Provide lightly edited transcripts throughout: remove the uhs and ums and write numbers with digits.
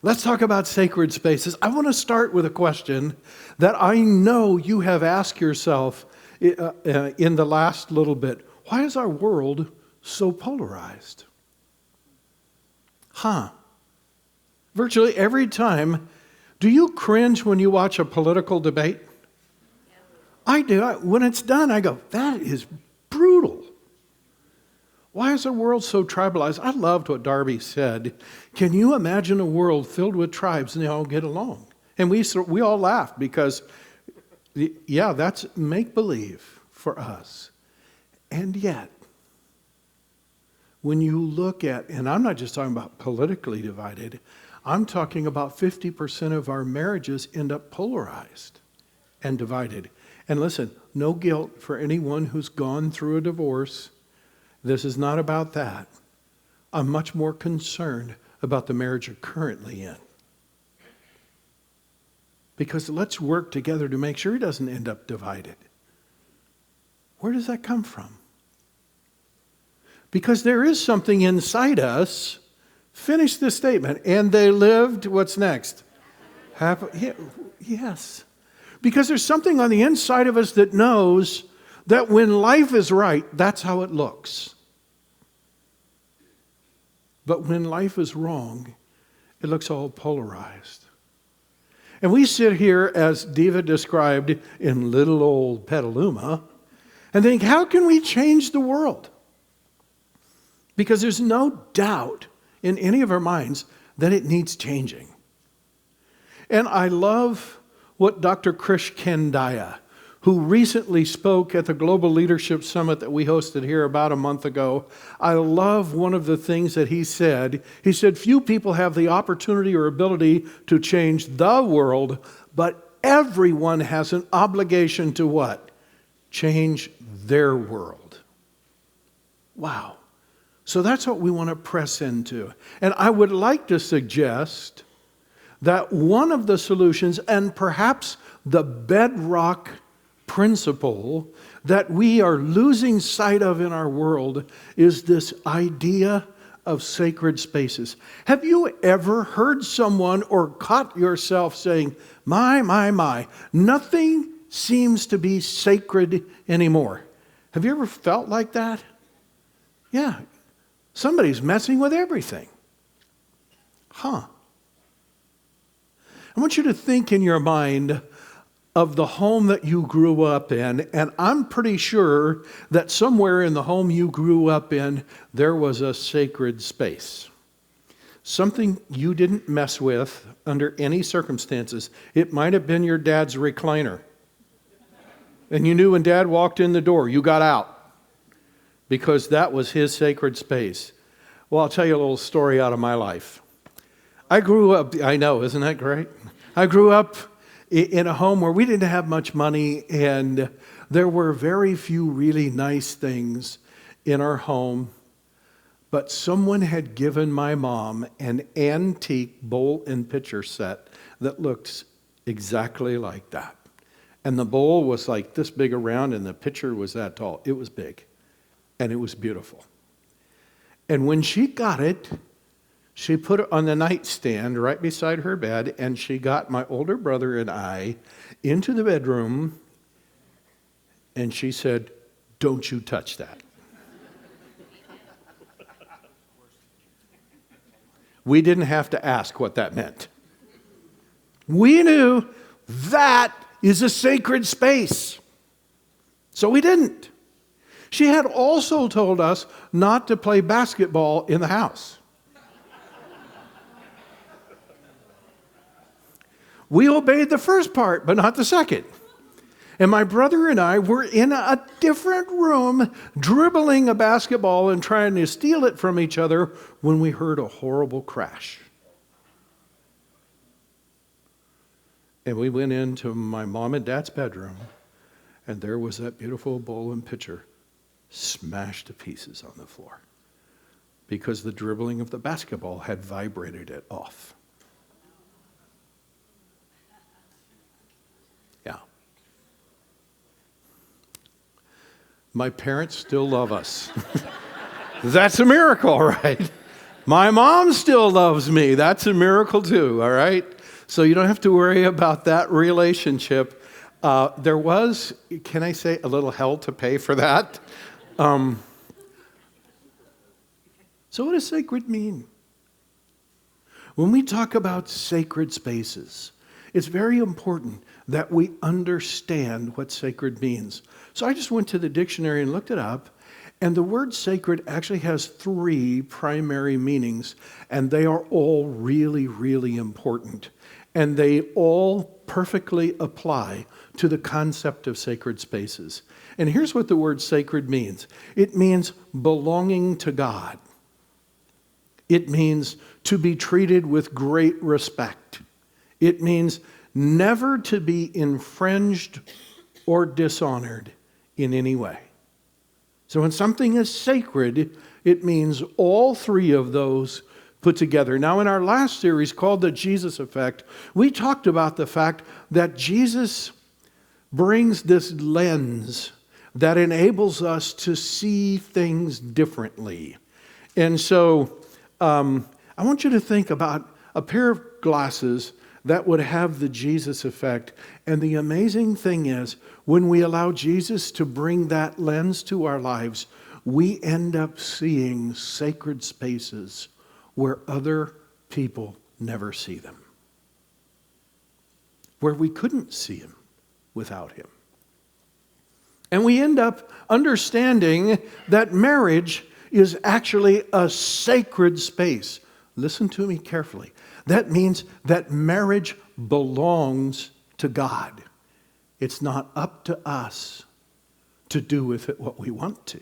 Let's talk about sacred spaces. I want to start with a question that I know you have asked yourself in the last little bit. Why is our world so polarized? Virtually every time, do you cringe when you watch a political debate? I do. When it's done, I go, that is brutal. Why is the world so tribalized? I loved what Darby said. Can you imagine a world filled with tribes and they all get along? And we all laughed because, yeah, that's make-believe for us. And yet, when you look at, and I'm not just talking about politically divided, I'm talking about 50% of our marriages end up polarized and divided. And listen, no guilt for anyone who's gone through a divorce. This is not about that. I'm much more concerned about the marriage you're currently in. Because let's work together to make sure it doesn't end up divided. Where does that come from? Because there is something inside us. Finish this statement. And they lived, what's next? Yes. Because there's something on the inside of us that knows that when life is right, that's how it looks. But when life is wrong, it looks all polarized. And we sit here, as Diva described, in little old Petaluma, and think, how can we change the world? Because there's no doubt in any of our minds that it needs changing. And I love what Dr. Krish Kandiah, who recently spoke at the Global Leadership Summit that we hosted here about a month ago. I love one of the things that he said. He said, few people have the opportunity or ability to change the world, but everyone has an obligation to what? Change their world. Wow. So that's what we want to press into. And I would like to suggest that one of the solutions, and perhaps the bedrock principle that we are losing sight of in our world, is this idea of sacred spaces. Have you ever heard someone or caught yourself saying, my, nothing seems to be sacred anymore? Have you ever felt like that? Yeah. Somebody's messing with everything. I want you to think in your mind of the home that you grew up in, and I'm pretty sure that somewhere in the home you grew up in, there was a sacred space. Something you didn't mess with under any circumstances. It might have been your dad's recliner. And you knew when Dad walked in the door, you got out, because that was his sacred space. Well, I'll tell you a little story out of my life. I grew up, I know, isn't that great? I grew up in a home where we didn't have much money, and there were very few really nice things in our home. But someone had given my mom an antique bowl and pitcher set that looks exactly like that. And the bowl was like this big around, and the pitcher was that tall. It was big, and it was beautiful. And when she got it, she put it on the nightstand right beside her bed, and she got my older brother and I into the bedroom, and she said, "Don't you touch that." We didn't have to ask what that meant. We knew that is a sacred space. So we didn't. She had also told us not to play basketball in the house. We obeyed the first part, but not the second. And my brother and I were in a different room, dribbling a basketball and trying to steal it from each other, when we heard a horrible crash. And we went into my mom and dad's bedroom, and there was that beautiful bowl and pitcher smashed to pieces on the floor, because the dribbling of the basketball had vibrated it off. Yeah. My parents still love us. That's a miracle, right? My mom still loves me. That's a miracle too, all right? So you don't have to worry about that relationship. There was, can I say, a little hell to pay for that? So what does sacred mean? When we talk about sacred spaces, it's very important that we understand what sacred means. So I just went to the dictionary and looked it up, and the word sacred actually has 3 primary meanings, and they are all really, really important. And they all perfectly apply to the concept of sacred spaces. And here's what the word sacred means. It means belonging to God. It means to be treated with great respect. It means never to be infringed or dishonored in any way. So when something is sacred, it means all 3 of those put together. Now, in our last series called The Jesus Effect, we talked about the fact that Jesus brings this lens that enables us to see things differently. And so I want you to think about a pair of glasses that would have the Jesus effect. And the amazing thing is, when we allow Jesus to bring that lens to our lives, we end up seeing sacred spaces where other people never see them, where we couldn't see him without him. And we end up understanding that marriage is actually a sacred space. Listen to me carefully. That means that marriage belongs to God. It's not up to us to do with it what we want to.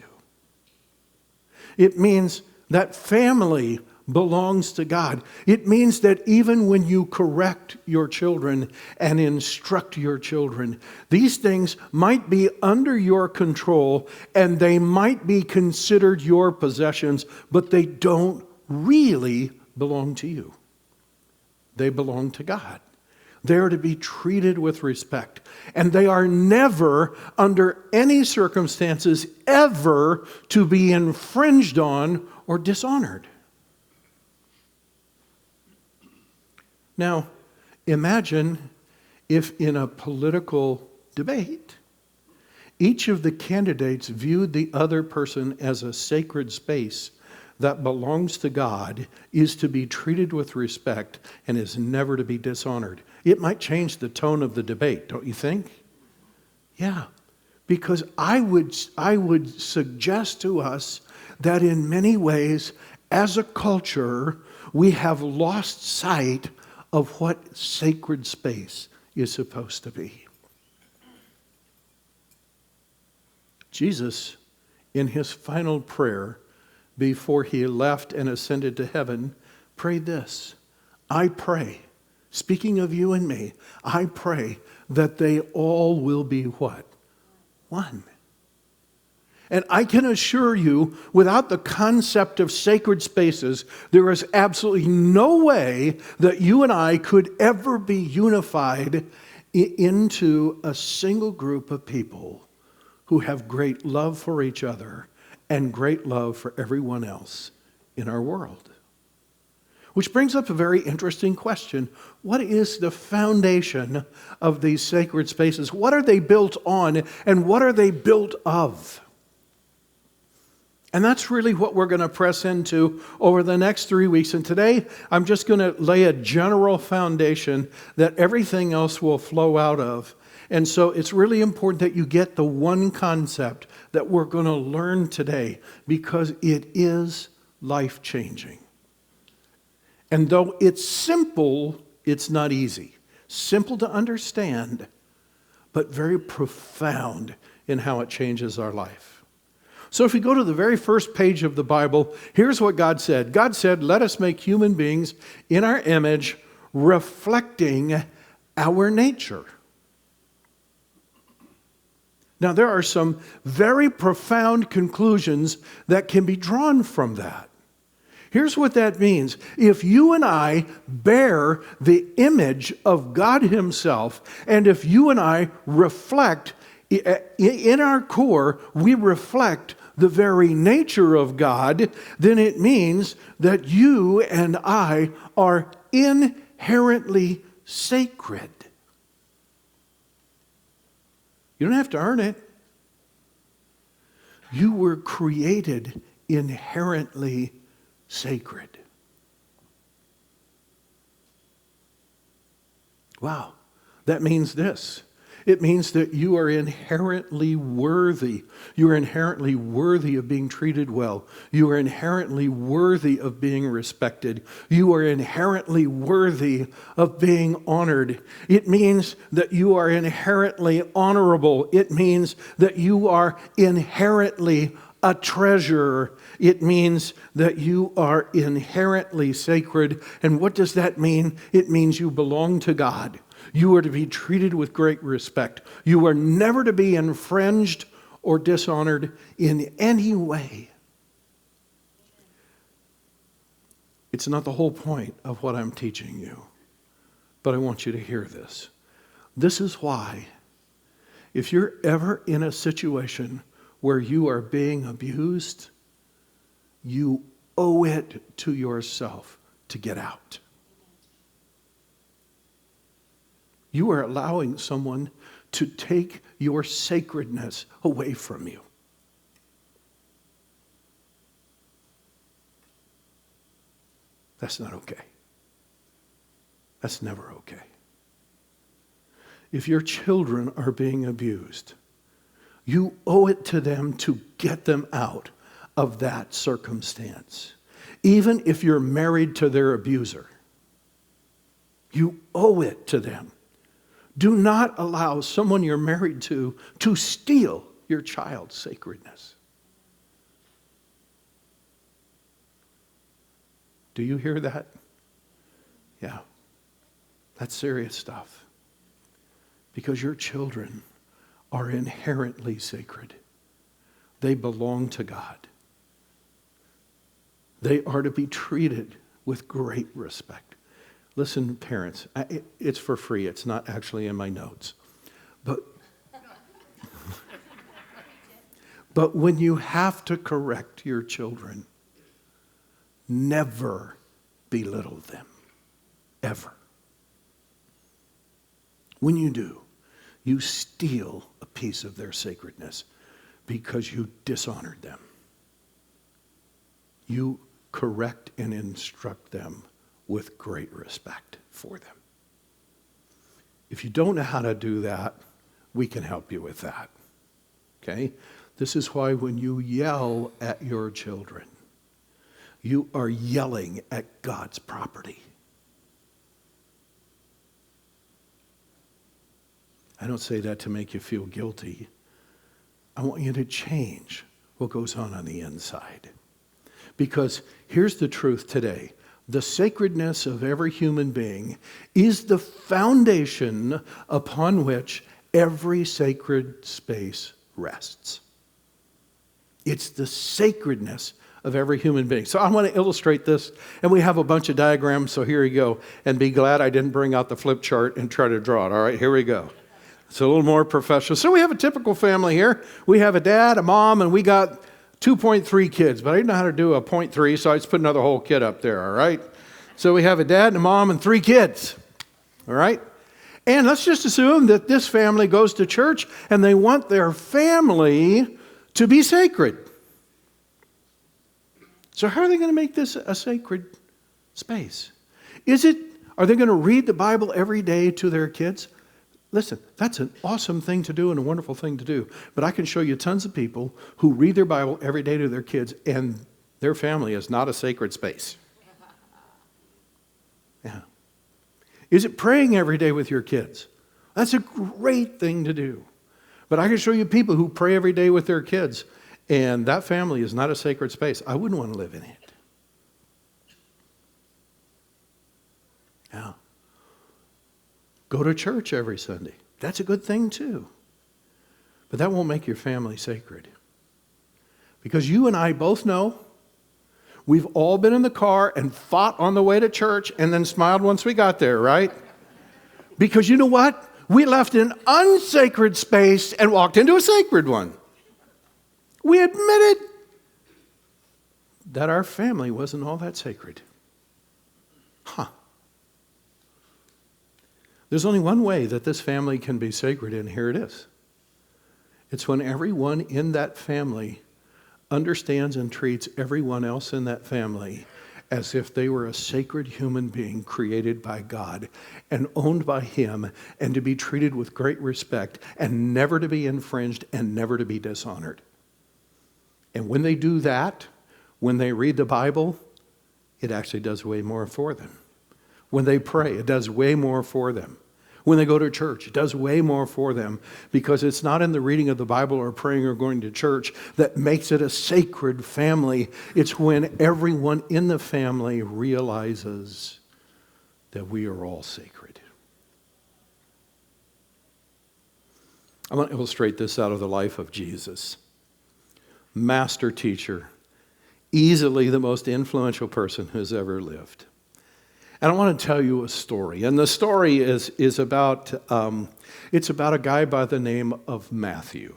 It means that family belongs to God. It means that even when you correct your children and instruct your children, these things might be under your control and they might be considered your possessions, but they don't really belong to you. They belong to God. They are to be treated with respect. And they are never, under any circumstances, ever to be infringed on or dishonored. Now, imagine if in a political debate, each of the candidates viewed the other person as a sacred space that belongs to God, is to be treated with respect, and is never to be dishonored. It might change the tone of the debate, don't you think? Yeah, because I would suggest to us that in many ways, as a culture, we have lost sight of what sacred space is supposed to be. Jesus, in his final prayer before he left and ascended to heaven, prayed this: I pray, speaking of you and me, I pray that they all will be what? One. And I can assure you, without the concept of sacred spaces, there is absolutely no way that you and I could ever be unified into a single group of people who have great love for each other and great love for everyone else in our world. Which brings up a very interesting question. What is the foundation of these sacred spaces? What are they built on, and what are they built of? And that's really what we're going to press into over the next 3 weeks. And today, I'm just going to lay a general foundation that everything else will flow out of. And so it's really important that you get the one concept that we're going to learn today, because it is life-changing. And though it's simple, it's not easy. Simple to understand, but very profound in how it changes our life. So if we go to the very first page of the Bible, here's what God said. God said, let us make human beings in our image, reflecting our nature. Now, there are some very profound conclusions that can be drawn from that. Here's what that means. If you and I bear the image of God himself, and if you and I reflect, in our core, we reflect the very nature of God, then it means that you and I are inherently sacred. You don't have to earn it. You were created inherently sacred. Wow, that means this. It means that you are inherently worthy. You are inherently worthy of being treated well. You are inherently worthy of being respected. You are inherently worthy of being honored. It means that you are inherently honorable. It means that you are inherently a treasure. It means that you are inherently sacred. And what does that mean? It means you belong to God. You are to be treated with great respect. You are never to be infringed or dishonored in any way. It's not the whole point of what I'm teaching you, but I want you to hear this. This is why, if you're ever in a situation where you are being abused, you owe it to yourself to get out. You are allowing someone to take your sacredness away from you. That's not okay. That's never okay. If your children are being abused, you owe it to them to get them out of that circumstance. Even if you're married to their abuser, you owe it to them. Do not allow someone you're married to steal your child's sacredness. Do you hear that? Yeah. That's serious stuff. Because your children are inherently sacred. They belong to God. They are to be treated with great respect. Listen, parents, it's for free. It's not actually in my notes. But when you have to correct your children, never belittle them. Ever. When you do, you steal a piece of their sacredness because you dishonored them. You correct and instruct them with great respect for them. If you don't know how to do that, we can help you with that. Okay? This is why when you yell at your children, you are yelling at God's property. I don't say that to make you feel guilty. I want you to change what goes on the inside. Because here's the truth today. The sacredness of every human being is the foundation upon which every sacred space rests. It's the sacredness of every human being. So I want to illustrate this, and we have a bunch of diagrams, so here you go. And be glad I didn't bring out the flip chart and try to draw it. All right, here we go. It's a little more professional. So we have a typical family here. We have a dad, a mom, and we got 2.3 kids, but I didn't know how to do a 0.3, so I just put another whole kid up there, all right? So we have a dad and a mom and 3 kids, all right? And let's just assume that this family goes to church and they want their family to be sacred. So how are they going to make this a sacred space? Are they going to read the Bible every day to their kids? Listen, that's an awesome thing to do and a wonderful thing to do. But I can show you tons of people who read their Bible every day to their kids, and their family is not a sacred space. Yeah. Is it praying every day with your kids? That's a great thing to do. But I can show you people who pray every day with their kids, and that family is not a sacred space. I wouldn't want to live in it. Yeah. Go to church every Sunday. That's a good thing too. But that won't make your family sacred. Because you and I both know we've all been in the car and fought on the way to church and then smiled once we got there, right? Because you know what? We left an unsacred space and walked into a sacred one. We admitted that our family wasn't all that sacred. There's only one way that this family can be sacred, and here it is. It's when everyone in that family understands and treats everyone else in that family as if they were a sacred human being created by God and owned by Him, and to be treated with great respect and never to be infringed and never to be dishonored. And when they do that, when they read the Bible, it actually does way more for them. When they pray, it does way more for them. When they go to church, it does way more for them, because it's not in the reading of the Bible or praying or going to church that makes it a sacred family. It's when everyone in the family realizes that we are all sacred. I want to illustrate this out of the life of Jesus. Master teacher, easily the most influential person who's ever lived. And I want to tell you a story. And the story is about, it's about a guy by the name of Matthew.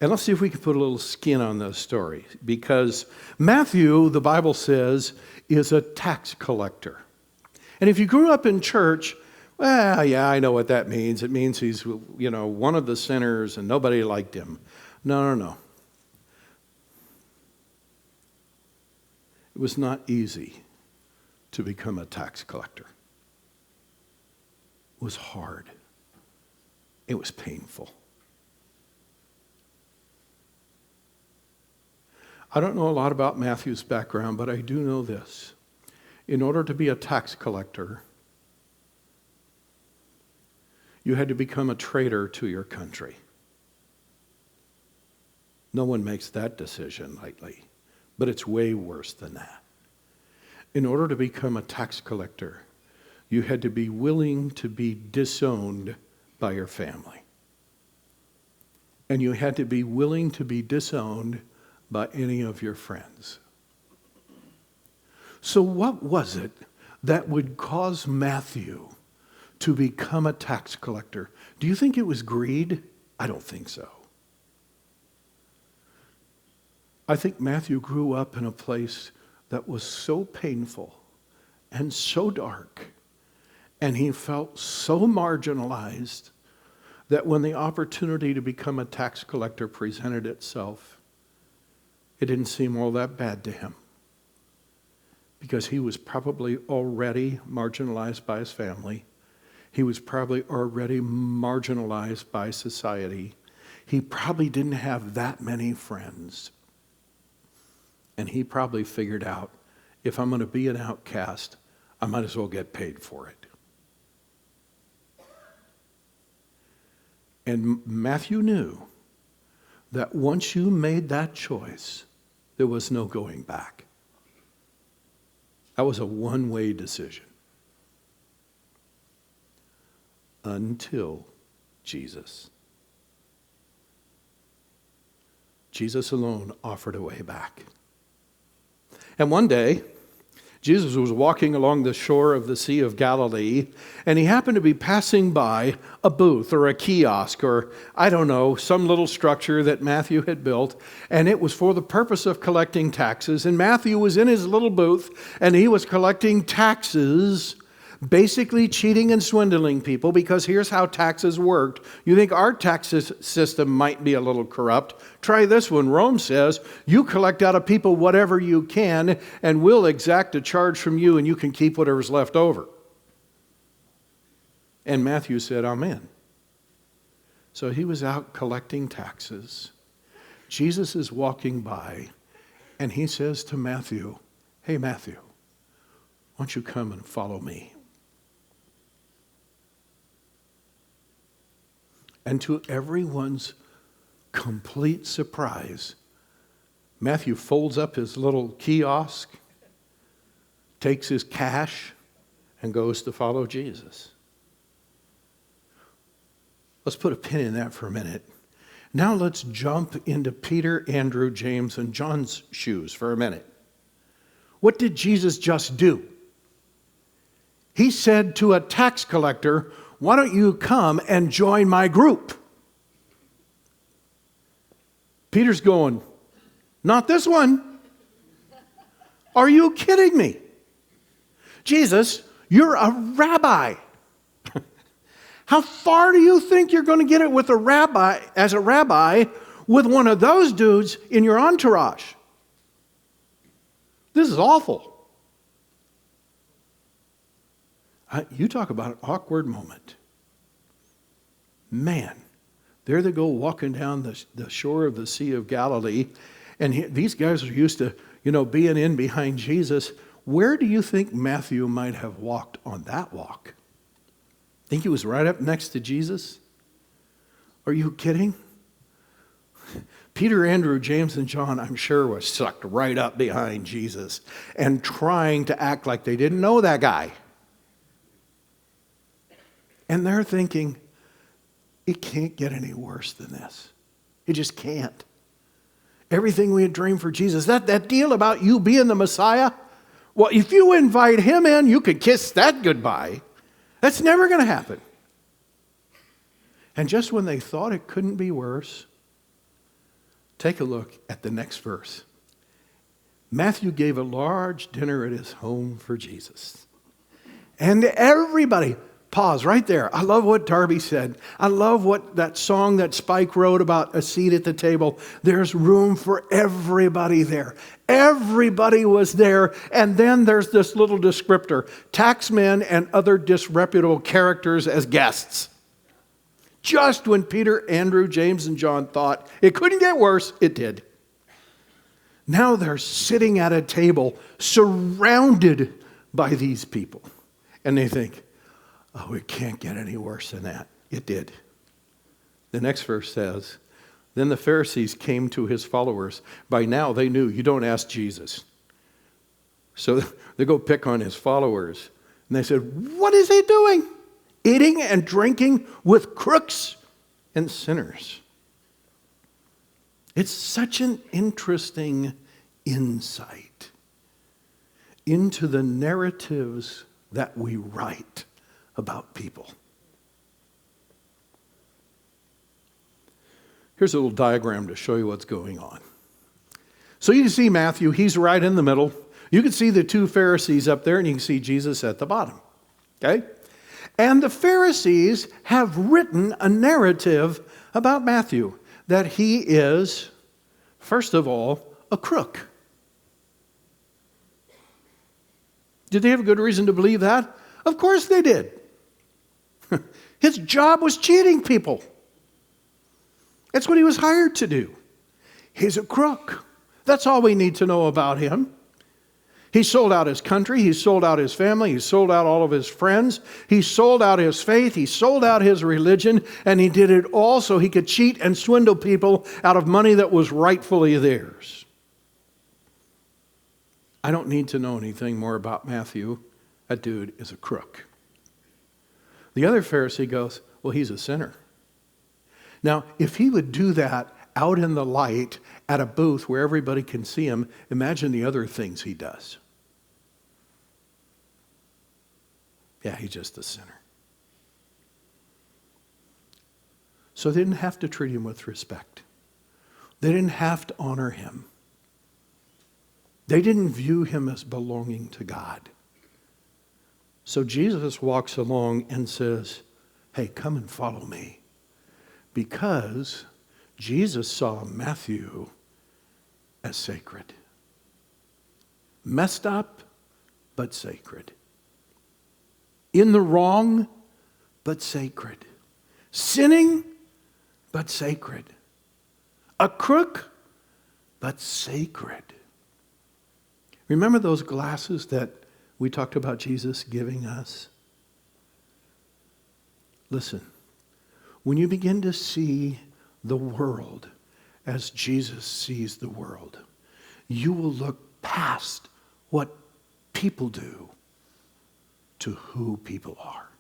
And let's see if we can put a little skin on this story. Because Matthew, the Bible says, is a tax collector. And if you grew up in church, well, yeah, I know what that means. It means he's, one of the sinners and nobody liked him. No. It was not easy to become a tax collector. It was hard. It was painful. I don't know a lot about Matthew's background, but I do know this. In order to be a tax collector, you had to become a traitor to your country. No one makes that decision lightly, but it's way worse than that. In order to become a tax collector, you had to be willing to be disowned by your family. And you had to be willing to be disowned by any of your friends. So what was it that would cause Matthew to become a tax collector? Do you think it was greed? I don't think so. I think Matthew grew up in a place that was so painful and so dark, and he felt so marginalized that when the opportunity to become a tax collector presented itself, it didn't seem all that bad to him, because he was probably already marginalized by his family. He was probably already marginalized by society. He probably didn't have that many friends. And he probably figured out, if I'm going to be an outcast, I might as well get paid for it. And Matthew knew that once you made that choice, there was no going back. That was a one-way decision. Until Jesus. Jesus alone offered a way back. And one day, Jesus was walking along the shore of the Sea of Galilee, and he happened to be passing by a booth or a kiosk or, I don't know, some little structure that Matthew had built, and it was for the purpose of collecting taxes. And Matthew was in his little booth, and he was collecting taxes, basically cheating and swindling people, because here's how taxes worked. You think our tax system might be a little corrupt? Try this one. Rome says you collect out of people whatever you can, and we'll exact a charge from you, and you can keep whatever's left over. And Matthew said, Amen. So he was out collecting taxes. Jesus is walking by, and he says to Matthew, Hey, Matthew, why don't you come and follow me? And to everyone's complete surprise, Matthew folds up his little kiosk, takes his cash, and goes to follow Jesus. Let's put a pin in that for a minute. Now let's jump into Peter, Andrew, James, and John's shoes for a minute. What did Jesus just do? He said to a tax collector, why don't you come and join my group? Peter's going, not this one. Are you kidding me? Jesus, you're a rabbi. How far do you think you're going to get it with a rabbi, as a rabbi, with one of those dudes in your entourage? This is awful. You talk about an awkward moment. Man, there they go walking down the shore of the Sea of Galilee, and these guys are used to, being in behind Jesus. Where do you think Matthew might have walked on that walk? Think he was right up next to Jesus? Are you kidding? Peter, Andrew, James, and John, I'm sure, was sucked right up behind Jesus and trying to act like they didn't know that guy. And they're thinking, it can't get any worse than this. It just can't. Everything we had dreamed for Jesus, that deal about you being the Messiah, well, if you invite him in, you could kiss that goodbye. That's never going to happen. And just when they thought it couldn't be worse, take a look at the next verse. Matthew gave a large dinner at his home for Jesus. And everybody, pause right there. I love what Darby said. I love what that song that Spike wrote about a seat at the table. There's room for everybody there. Everybody was there. And then there's this little descriptor, taxmen and other disreputable characters as guests. Just when Peter, Andrew, James, and John thought it couldn't get worse, it did. Now they're sitting at a table surrounded by these people. And they think, oh, it can't get any worse than that. It did. The next verse says, then the Pharisees came to his followers. By now they knew you don't ask Jesus. So they go pick on his followers. And they said, what is he doing? Eating and drinking with crooks and sinners. It's such an interesting insight into the narratives that we write about people. Here's a little diagram to show you what's going on. So you can see Matthew, he's right in the middle. You can see the two Pharisees up there, and you can see Jesus at the bottom. Okay? And the Pharisees have written a narrative about Matthew, that he is, first of all, a crook. Did they have a good reason to believe that? Of course they did. His job was cheating people. That's what he was hired to do. He's a crook. That's all we need to know about him. He sold out his country. He sold out his family. He sold out all of his friends. He sold out his faith. He sold out his religion. And he did it all so he could cheat and swindle people out of money that was rightfully theirs. I don't need to know anything more about Matthew. That dude is a crook. The other Pharisee goes, well, he's a sinner. Now, if he would do that out in the light at a booth where everybody can see him, imagine the other things he does. Yeah, he's just a sinner. So they didn't have to treat him with respect. They didn't have to honor him. They didn't view him as belonging to God. So Jesus walks along and says, hey, come and follow me. Because Jesus saw Matthew as sacred. Messed up, but sacred. In the wrong, but sacred. Sinning, but sacred. A crook, but sacred. Remember those glasses that we talked about Jesus giving us? Listen, when you begin to see the world as Jesus sees the world, you will look past what people do to who people are.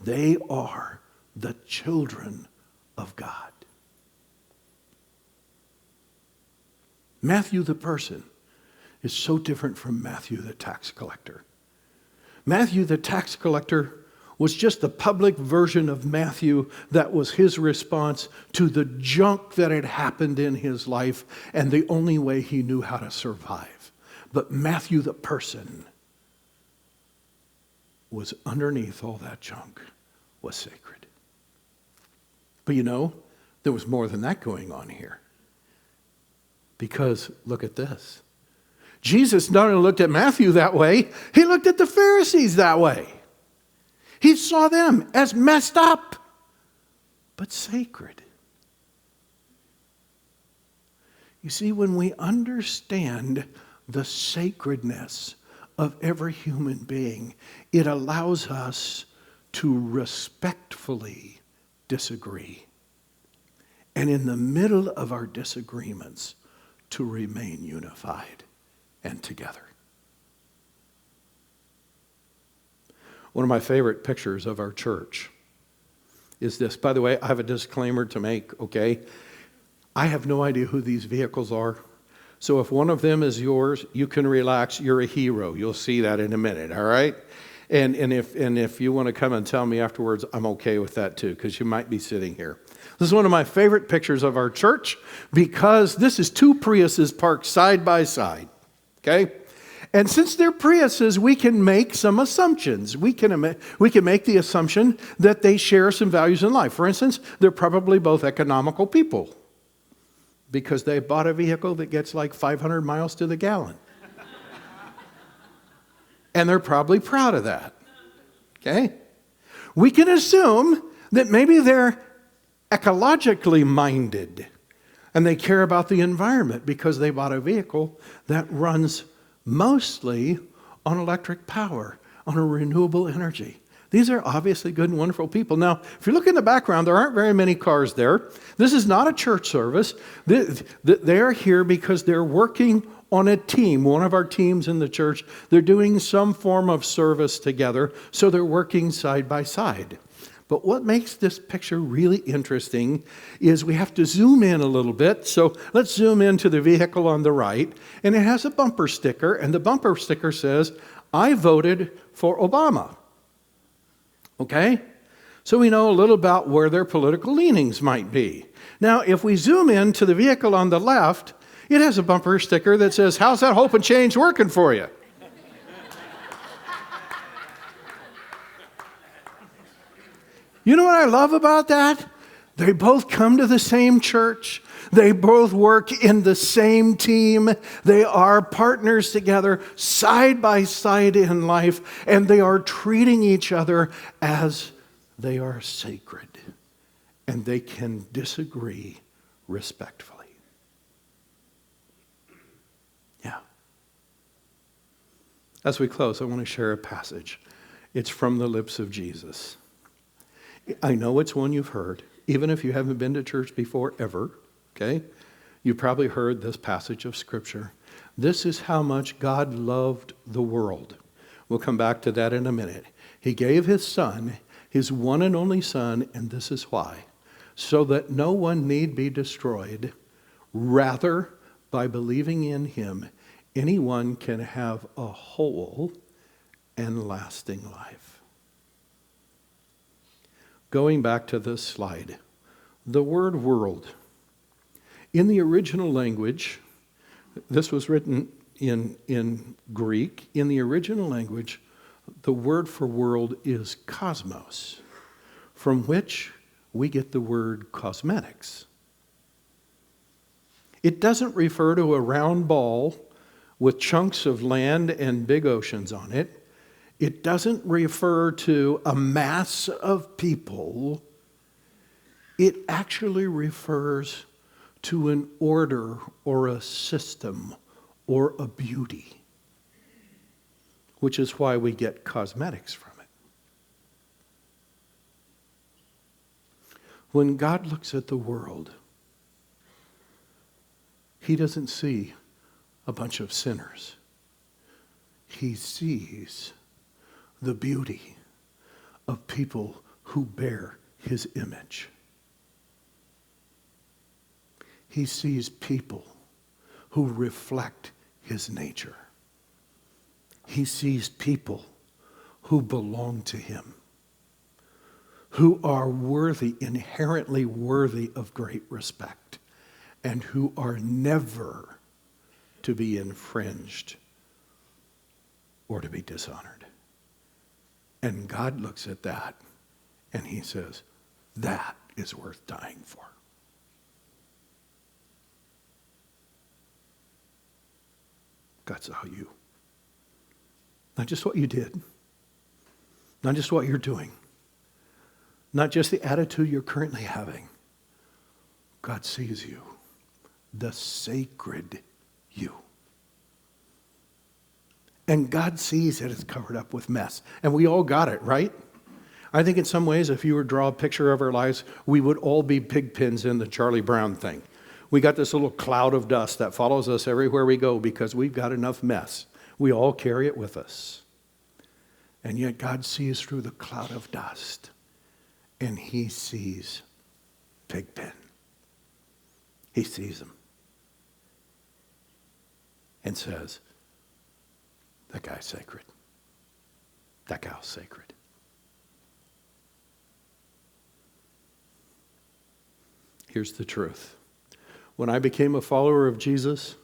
They are the children of God. Matthew the person is so different from Matthew the tax collector. Matthew the tax collector was just the public version of Matthew that was his response to the junk that had happened in his life and the only way he knew how to survive. But Matthew, the person, was underneath all that junk, was sacred. But there was more than that going on here. Because look at this. Jesus not only looked at Matthew that way, he looked at the Pharisees that way. He saw them as messed up, but sacred. You see, when we understand the sacredness of every human being, it allows us to respectfully disagree. And in the middle of our disagreements, to remain unified and together. One of my favorite pictures of our church is this. By the way, I have a disclaimer to make, okay? I have no idea who these vehicles are. So if one of them is yours, you can relax. You're a hero. You'll see that in a minute, all right? And if you want to come and tell me afterwards, I'm okay with that too, because you might be sitting here. This is one of my favorite pictures of our church because this is two Priuses parked side by side, okay? And since they're Priuses, we can make some assumptions. We can make the assumption that they share some values in life. For instance, they're probably both economical people because they bought a vehicle that gets like 500 miles to the gallon. And they're probably proud of that, okay? We can assume that maybe they're ecologically minded and they care about the environment because they bought a vehicle that runs mostly on electric power, on a renewable energy. These are obviously good and wonderful people. Now, if you look in the background, there aren't very many cars there. This is not a church service. They are here because they're working on a team, one of our teams in the church. They're doing some form of service together, so they're working side by side. But what makes this picture really interesting is we have to zoom in a little bit. So let's zoom into the vehicle on the right. And it has a bumper sticker. And the bumper sticker says, I voted for Obama. Okay? So we know a little about where their political leanings might be. Now, if we zoom in to the vehicle on the left, it has a bumper sticker that says, how's that hope and change working for you? You know what I love about that? They both come to the same church. They both work in the same team. They are partners together, side by side in life, and they are treating each other as they are sacred. And they can disagree respectfully. Yeah. As we close, I want to share a passage. It's from the lips of Jesus. I know it's one you've heard, even if you haven't been to church before ever, okay? You probably heard this passage of Scripture. This is how much God loved the world. We'll come back to that in a minute. He gave his Son, his one and only Son, and this is why. So that no one need be destroyed. Rather, by believing in him, anyone can have a whole and lasting life. Going back to this slide, the word world. In the original language, this was written in Greek. In the original language, the word for world is cosmos, from which we get the word cosmetics. It doesn't refer to a round ball with chunks of land and big oceans on it. It doesn't refer to a mass of people. It actually refers to an order or a system or a beauty, which is why we get cosmetics from it. When God looks at the world, he doesn't see a bunch of sinners. He sees the beauty of people who bear his image. He sees people who reflect his nature. He sees people who belong to him. who are worthy, inherently worthy of great respect, and who are never to be infringed or to be dishonored. And God looks at that and he says, that is worth dying for. God saw you. Not just what you did, not just what you're doing, not just the attitude you're currently having. God sees you, the sacred you. And God sees that it's covered up with mess. And we all got it, right? I think in some ways, if you were to draw a picture of our lives, we would all be pig pins in the Charlie Brown thing. We got this little cloud of dust that follows us everywhere we go because we've got enough mess. We all carry it with us. And yet God sees through the cloud of dust, and he sees Pigpen. He sees him and says, that guy's sacred. That gal's sacred. Here's the truth. When I became a follower of Jesus,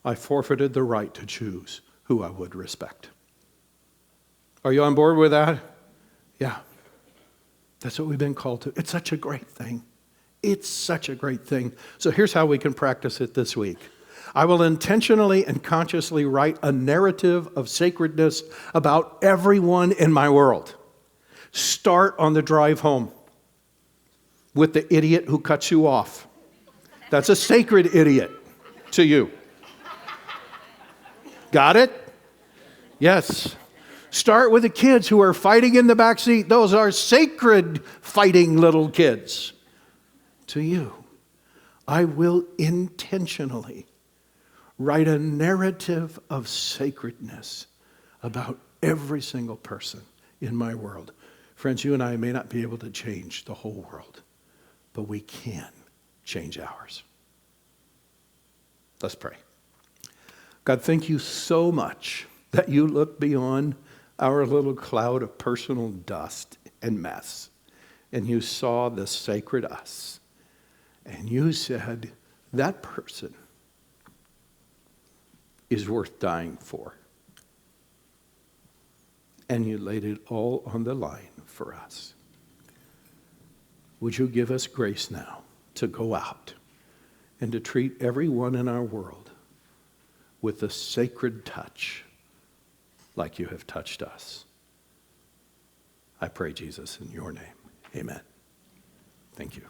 I forfeited the right to choose who I would respect. Are you on board with that? Yeah. That's what we've been called to. It's such a great thing. It's such a great thing. So here's how we can practice it this week. I will intentionally and consciously write a narrative of sacredness about everyone in my world. Start on the drive home with the idiot who cuts you off. That's a sacred idiot to you. Got it? Yes. Start with the kids who are fighting in the back seat. Those are sacred fighting little kids. To you, I will intentionally write a narrative of sacredness about every single person in my world. Friends, you and I may not be able to change the whole world, but we can change ours. Let's pray. God, thank you so much that you look beyond our little cloud of personal dust and mess, and you saw the sacred us, and you said, that person is worth dying for. And you laid it all on the line for us. Would you give us grace now to go out and to treat everyone in our world with a sacred touch like you have touched us. I pray, Jesus, in your name. Amen. Thank you.